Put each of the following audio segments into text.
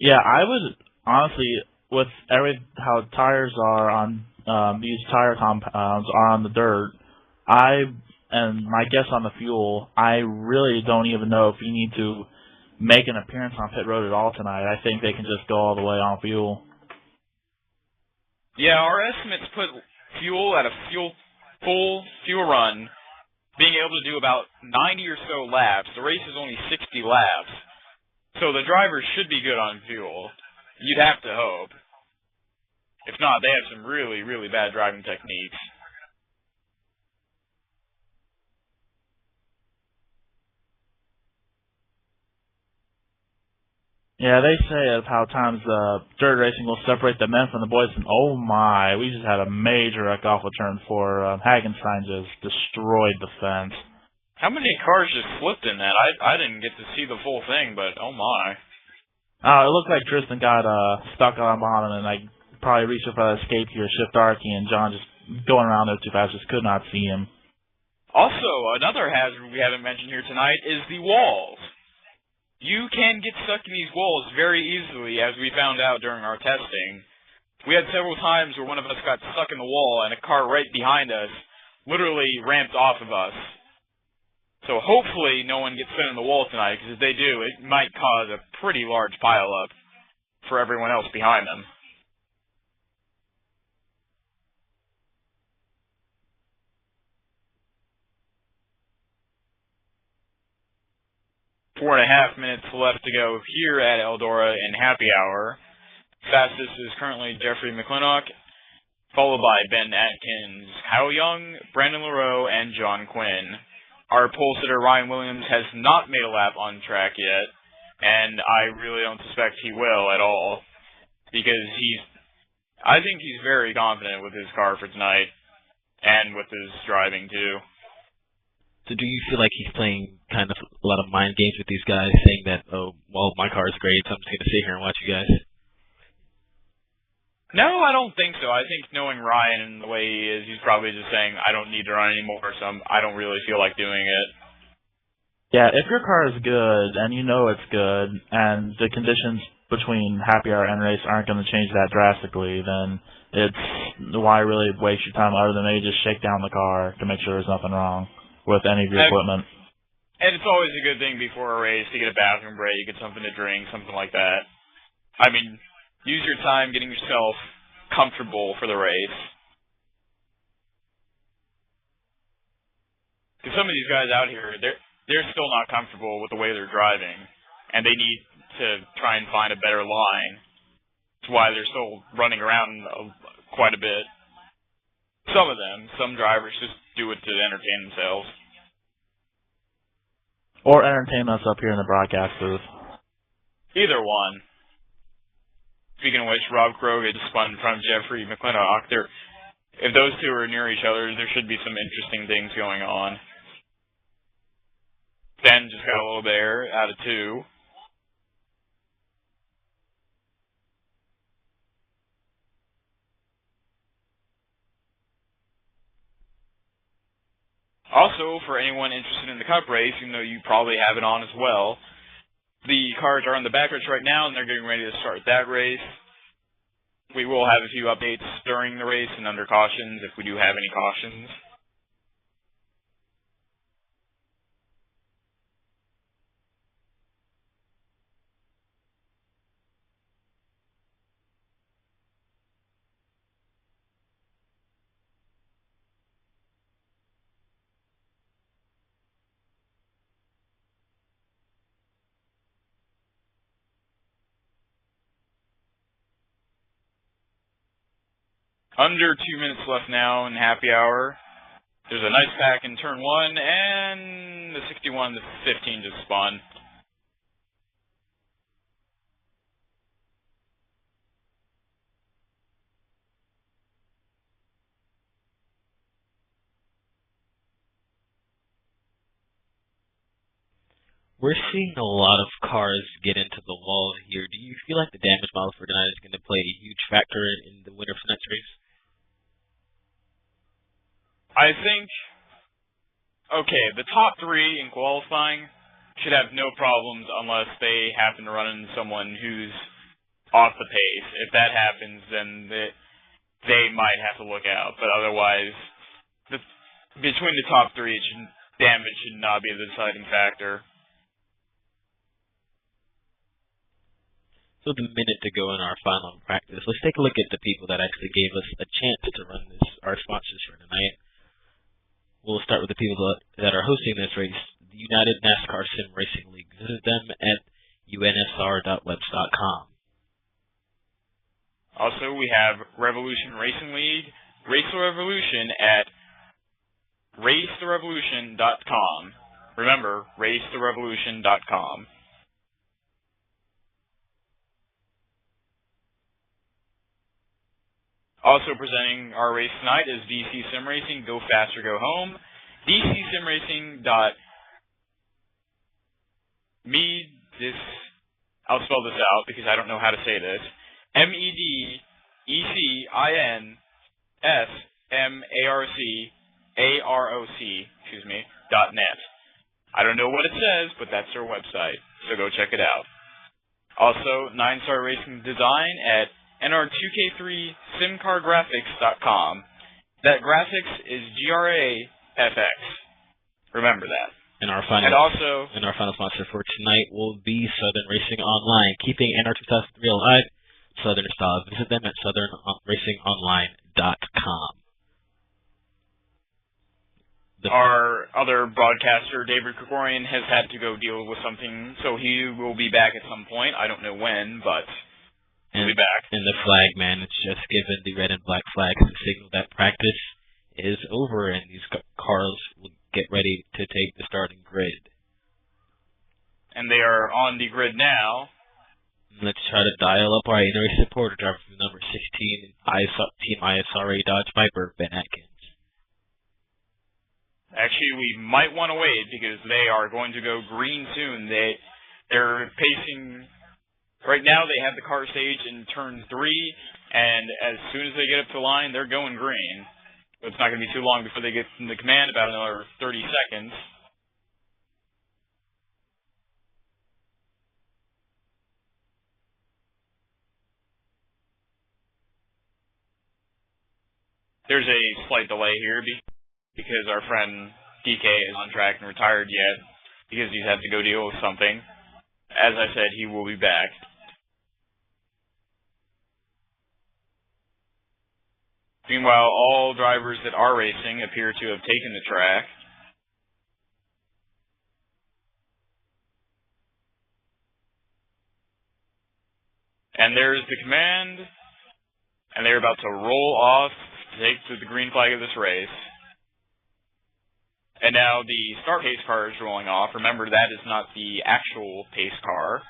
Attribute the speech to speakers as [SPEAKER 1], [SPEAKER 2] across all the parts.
[SPEAKER 1] Yeah, I would honestly, with how tires are on these tire compounds are on the dirt, I and my guess on the fuel, I really don't even know if you need to make an appearance on pit road at all tonight. I think they can just go all the way on fuel.
[SPEAKER 2] Yeah, our estimates put fuel at a full fuel run, being able to do about 90 or so laps. The race is only 60 laps, so the drivers should be good on fuel. You'd have to hope. If not, they have some really, really bad driving techniques.
[SPEAKER 1] Yeah, they say of how times dirt racing will separate the men from the boys, and oh my, we just had a major wreck off of turn 4. Hagenstein just destroyed the fence.
[SPEAKER 2] How many cars just slipped in that? I didn't get to see the full thing, but oh my.
[SPEAKER 1] It looked like Tristan got stuck on bottom and like probably reached for the escape here, shift Arky, and John just going around there too fast, just could not see him.
[SPEAKER 2] Also, another hazard we haven't mentioned here tonight is the walls. You can get stuck in these walls very easily, as we found out during our testing. We had several times where one of us got stuck in the wall and a car right behind us literally ramped off of us. So hopefully no one gets stuck in the wall tonight, because if they do, it might cause a pretty large pileup for everyone else behind them. Four and a half minutes left to go here at Eldora in happy hour. Fastest is currently Jeffrey McClintock, followed by Ben Atkins, Hal Young, Brandon LaRoe, and John Quinn. Our pole sitter Ryan Williams has not made a lap on track yet, and I really don't suspect he will at all, because I think he's very confident with his car for tonight, and with his driving too.
[SPEAKER 3] So do you feel like he's playing kind of a lot of mind games with these guys, saying that, oh, well, my car is great, so I'm just going to sit here and watch you guys?
[SPEAKER 2] No, I don't think so. I think knowing Ryan and the way he is, he's probably just saying, I don't need to run anymore, so I don't really feel like doing it.
[SPEAKER 1] Yeah, if your car is good, and you know it's good, and the conditions between happy hour and race aren't going to change that drastically, then it's why really waste your time other than maybe just shake down the car to make sure there's nothing wrong with any of your equipment.
[SPEAKER 2] And it's always a good thing before a race to get a bathroom break, get something to drink, something like that. I mean, use your time getting yourself comfortable for the race. Because some of these guys out here, they're still not comfortable with the way they're driving, and they need to try and find a better line. That's why they're still running around quite a bit. Some drivers just do it to entertain themselves.
[SPEAKER 1] Or entertain us up here in the broadcast booth.
[SPEAKER 2] Either one. Speaking of which, Rob Kroger just spun from Jeffrey McClintock. If those two are near each other, there should be some interesting things going on. Ben just got a little bit air out of 2. Also, for anyone interested in the Cup race, even though you probably have it on as well, the cars are on the back stretch right now, and they're getting ready to start that race. We will have a few updates during the race and under cautions, if we do have any cautions. Under 2 minutes left now in happy hour. There's a nice pack in turn 1, and the 61, the 15 just spun.
[SPEAKER 3] We're seeing a lot of cars get into the walls here. Do you feel like the damage model for tonight is going to play a huge factor in the winner for tonight's race?
[SPEAKER 2] I think, okay, the top 3 in qualifying should have no problems unless they happen to run into someone who's off the pace. If that happens, then they might have to look out. But otherwise, between the top three, damage should not be the deciding factor.
[SPEAKER 3] So the minute to go in our final practice, let's take a look at the people that actually gave us a chance to run this, our sponsors for tonight. We'll start with the people that are hosting this race, the United NASCAR Sim Racing League. Visit them at unsr.webs.com.
[SPEAKER 2] Also, we have Revolution Racing League, Race the Revolution at racetherevolution.com. Remember, racetherevolution.com. Also presenting our race tonight is DC Sim Racing, Go Faster, Go Home. I'll spell this out because I don't know how to say this. MEDECINSMARCAROC, .net. I don't know what it says, but that's their website, so go check it out. Also, 9-Star Racing Design at NR2K3SimCarGraphics.com. That graphics is GRAFX. Remember that.
[SPEAKER 3] And our final sponsor for tonight will be Southern Racing Online, keeping NR 2003 alive, Southern style. Visit them at southernracingonline.com.
[SPEAKER 2] Our other broadcaster, David Krikorian, has had to go deal with something, so he will be back at some point. I don't know when, but he'll be back.
[SPEAKER 3] And the flag man, it's just given the red and black flags to signal that practice is over and these cars will get ready to take the starting grid.
[SPEAKER 2] And they are on the grid now.
[SPEAKER 3] Let's try to dial up our NRA supporter driver from number 16, Team ISRA Dodge Viper, Ben Atkins.
[SPEAKER 2] Actually, we might want to wait because they are going to go green soon. They're pacing. Right now, they have the car stage in turn 3, and as soon as they get up to the line, they're going green. It's not going to be too long before they get into command, about another 30 seconds. There's a slight delay here because our friend DK is on track and retired yet because he's had to go deal with something. As I said, he will be back. Meanwhile, all drivers that are racing appear to have taken the track. And there's the command, and they're about to roll off to take to the green flag of this race. And now the start pace car is rolling off. Remember, that is not the actual pace car.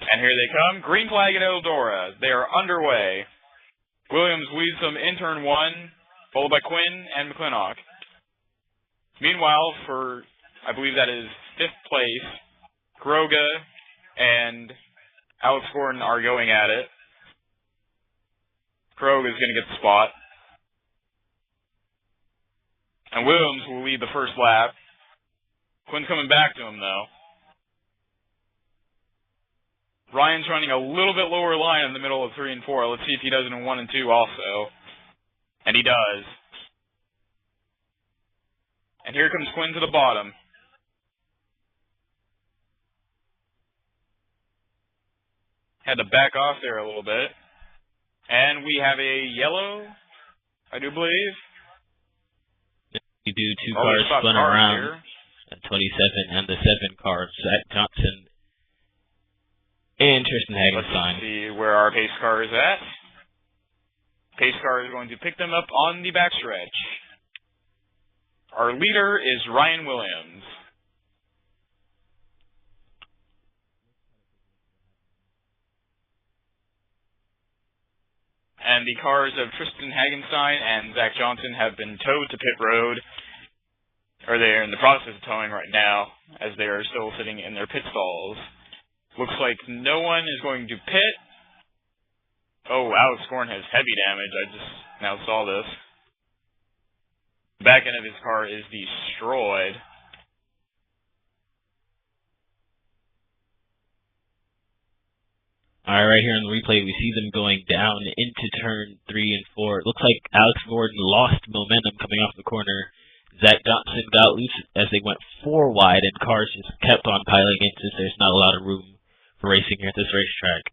[SPEAKER 2] And here they come. Green flag at Eldora. They are underway. Williams leads them in turn 1, followed by Quinn and McClintock. Meanwhile, for, I believe that is 5th place, Groga and Alex Gordon are going at it. Groga is going to get the spot. And Williams will lead the first lap. Quinn's coming back to him, though. Ryan's running a little bit lower line in the middle of 3 and 4. Let's see if he does it in 1 and 2 also. And he does. And here comes Quinn to the bottom. Had to back off there a little bit. And we have a yellow, I do believe.
[SPEAKER 3] We do 2 cars spun around. Here. 27 and the 7 cars, Zach Johnson and Tristan Hagenstein.
[SPEAKER 2] Let's see where our pace car is at. Pace car is going to pick them up on the backstretch. Our leader is Ryan Williams. And the cars of Tristan Hagenstein and Zach Johnson have been towed to pit road, or they are in the process of towing right now, as they are still sitting in their pit stalls. Looks like no one is going to pit. Oh, Alex Gordon has heavy damage. I just now saw this. The back end of his car is destroyed.
[SPEAKER 3] Alright, right here on the replay, we see them going down into turn 3 and 4. It looks like Alex Gordon lost momentum coming off the corner. Zach Johnson got loose as they went 4 wide, and cars just kept on piling in since there's not a lot of room for racing here at this racetrack.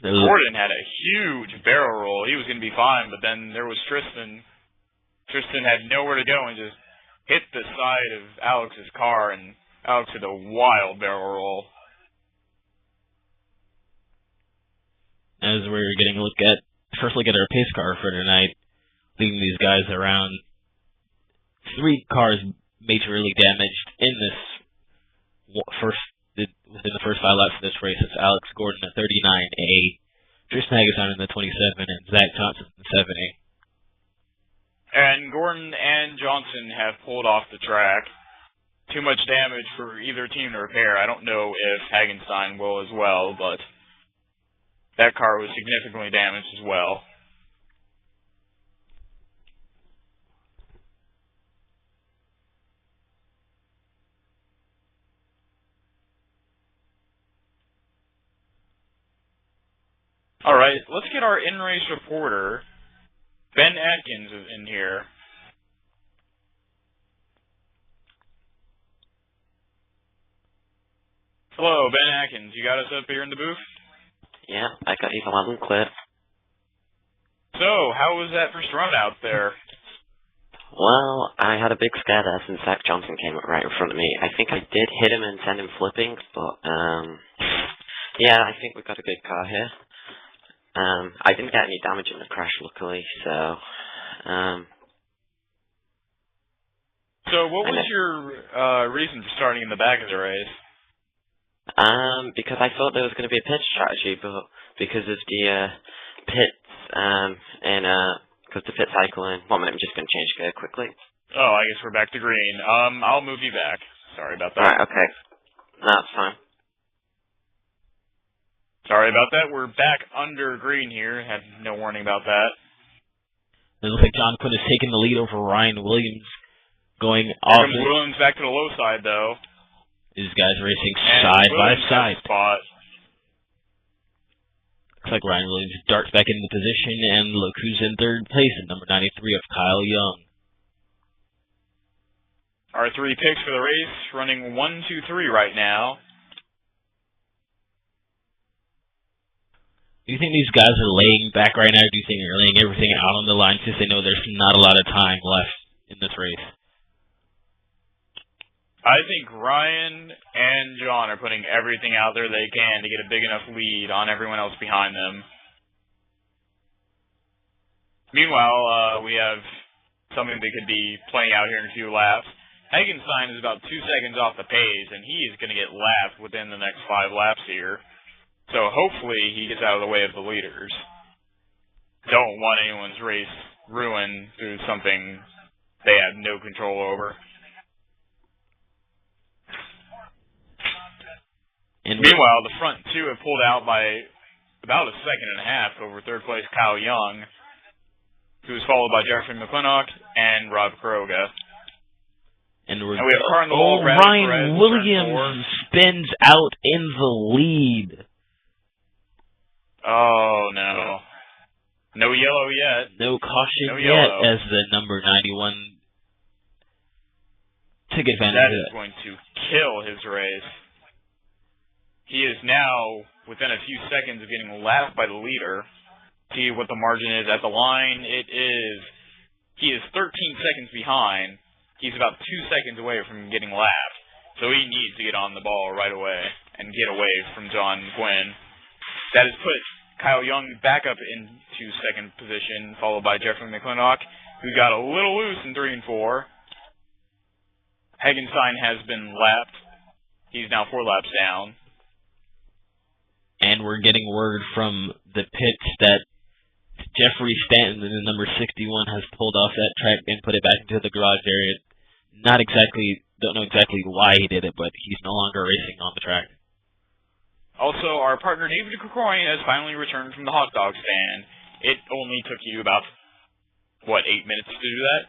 [SPEAKER 2] Gordon had a huge barrel roll. He was going to be fine, but then there was Tristan. Tristan had nowhere to go and just hit the side of Alex's car, and Alex had a wild barrel roll.
[SPEAKER 3] As we're getting a first look at our pace car for tonight, leading these guys around. 3 cars majorly damaged in this within the first 5 laps of this race. It's Alex Gordon at 39A, Tristan Hagerstein in the 27, and Zach Johnson in the 7A.
[SPEAKER 2] And Gordon and Johnson have pulled off the track. Too much damage for either team to repair. I don't know if Hagenstein will as well, but that car was significantly damaged as well. All right, let's get our in-race reporter, Ben Atkins, in here. Hello, Ben Atkins. You got us up here in the booth?
[SPEAKER 4] Yeah, I got you loud and clear.
[SPEAKER 2] So, how was that first run out there?
[SPEAKER 4] Well, I had a big scare there since Zach Johnson came up right in front of me. I think I did hit him and send him flipping, but, yeah, I think we've got a good car here. I didn't get any damage in the crash, luckily, so,
[SPEAKER 2] So, what was your reason for starting in the back of the race?
[SPEAKER 4] because I thought there was going to be a pit strategy, but because of the, pits, because the pit cycle in 1 minute, I'm just going to change gear quickly.
[SPEAKER 2] Oh, I guess we're back to green. I'll move you back. Sorry about that.
[SPEAKER 4] Alright, okay. That's fine.
[SPEAKER 2] Sorry about that. We're back under green here. Had no warning about that.
[SPEAKER 3] It looks like John Quinn has taken the lead over Ryan Williams, going
[SPEAKER 2] Here
[SPEAKER 3] off.
[SPEAKER 2] comes Williams back to the low side, though.
[SPEAKER 3] These guys racing
[SPEAKER 2] And
[SPEAKER 3] side by
[SPEAKER 2] Williams
[SPEAKER 3] side.
[SPEAKER 2] has a spot.
[SPEAKER 3] Looks like Ryan Williams darts back into position, and look who's in third place at number 93 of Kyle Young.
[SPEAKER 2] Our 3 picks for the race, running 1, 2, 3 right now.
[SPEAKER 3] Do you think these guys are laying back right now, or do you think they're laying everything out on the line since they know there's not a lot of time left in this race?
[SPEAKER 2] I think Ryan and John are putting everything out there they can to get a big enough lead on everyone else behind them. Meanwhile, we have something that could be playing out here in a few laps. Hagenstein is about 2 seconds off the pace, and he is going to get lapped within the next 5 laps here. So hopefully he gets out of the way of the leaders. Don't want anyone's race ruined through something they have no control over.
[SPEAKER 3] And
[SPEAKER 2] meanwhile, the front 2 have pulled out by about a second and a half over third place Kyle Young, who is followed by Jeffrey McClintock and Rob Kuroga.
[SPEAKER 3] And
[SPEAKER 2] we have a car in the wall.
[SPEAKER 3] Ryan Williams spins out in the lead.
[SPEAKER 2] Oh, no. No yellow yet.
[SPEAKER 3] No caution
[SPEAKER 2] No
[SPEAKER 3] yet
[SPEAKER 2] yellow.
[SPEAKER 3] as the number 91 took advantage
[SPEAKER 2] That
[SPEAKER 3] of
[SPEAKER 2] is
[SPEAKER 3] it.
[SPEAKER 2] going to kill his race. He is now within a few seconds of getting lapped by the leader. See what the margin is at the line. He is 13 seconds behind. He's about 2 seconds away from getting lapped. So he needs to get on the ball right away and get away from John Quinn. That has put Kyle Young back up into second position, followed by Jeffrey McClintock, who got a little loose in 3 and 4. Hagenstein has been lapped. He's now 4 laps down.
[SPEAKER 3] And we're getting word from the pits that Jeffrey Stanton, the number 61, has pulled off that track and put it back into the garage area. Don't know exactly why he did it, but he's no longer racing on the track.
[SPEAKER 2] Also, our partner David Krikoyan has finally returned from the hot dog stand. It only took you about, 8 minutes to do that?